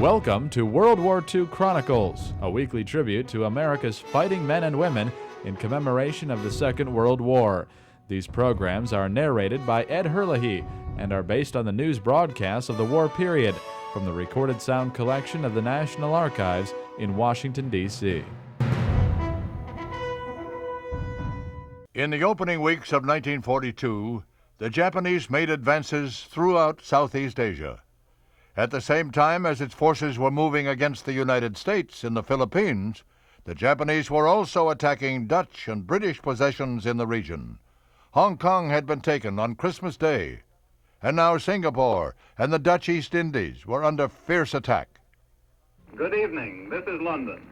Welcome to World War II Chronicles, a weekly tribute to America's fighting men and women in commemoration of the Second World War. These programs are narrated by Ed Herlihy and are based on the news broadcasts of the war period from the recorded sound collection of the National Archives in Washington, D.C. In the opening weeks of 1942, the Japanese made advances throughout Southeast Asia. At the same time as its forces were moving against the United States in the Philippines, the Japanese were also attacking Dutch and British possessions in the region. Hong Kong had been taken on Christmas Day, and now Singapore and the Dutch East Indies were under fierce attack. Good evening. This is London.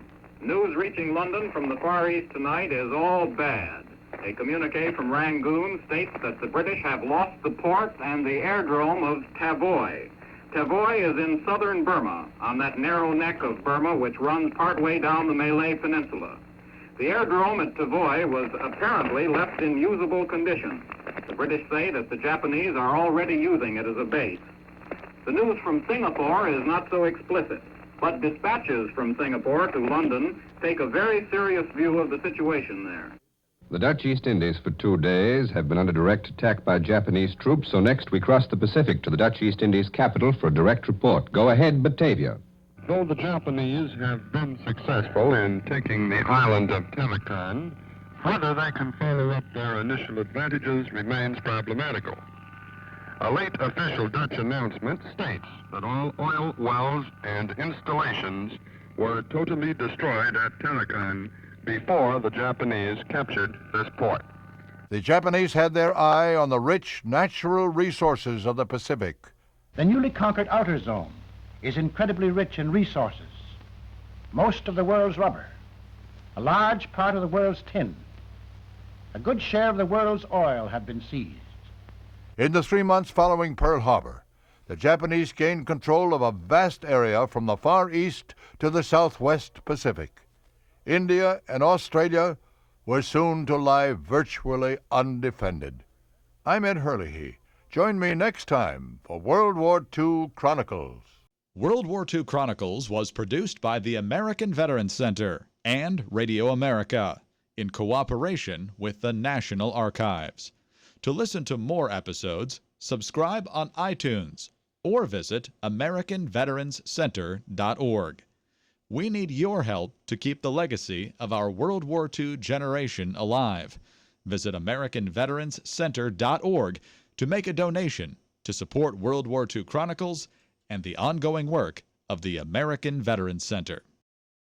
News reaching London from the Far East tonight is all bad. A communique from Rangoon states that the British have lost the port and the airdrome of Tavoy. Tavoy is in southern Burma, on that narrow neck of Burma which runs partway down the Malay Peninsula. The airdrome at Tavoy was apparently left in usable condition. The British say that the Japanese are already using it as a base. The news from Singapore is not so explicit, but dispatches from Singapore to London take a very serious view of the situation there. The Dutch East Indies for 2 days have been under direct attack by Japanese troops, so next we cross the Pacific to the Dutch East Indies capital for a direct report. Go ahead, Batavia. Though the Japanese have been successful in taking the island of Tarakan, whether they can follow up their initial advantages remains problematical. A late official Dutch announcement states that all oil wells and installations were totally destroyed at Tarakan before the Japanese captured this port. The Japanese had their eye on the rich natural resources of the Pacific. The newly conquered outer zone is incredibly rich in resources. Most of the world's rubber, a large part of the world's tin, a good share of the world's oil have been seized. In the 3 months following Pearl Harbor, the Japanese gained control of a vast area from the Far East to the Southwest Pacific. India and Australia were soon to lie virtually undefended. I'm Ed Herlihy. Join me next time for World War II Chronicles. World War II Chronicles was produced by the American Veterans Center and Radio America in cooperation with the National Archives. To listen to more episodes, subscribe on iTunes or visit AmericanVeteransCenter.org. We need your help to keep the legacy of our World War II generation alive. Visit AmericanVeteransCenter.org to make a donation to support World War II Chronicles and the ongoing work of the American Veterans Center.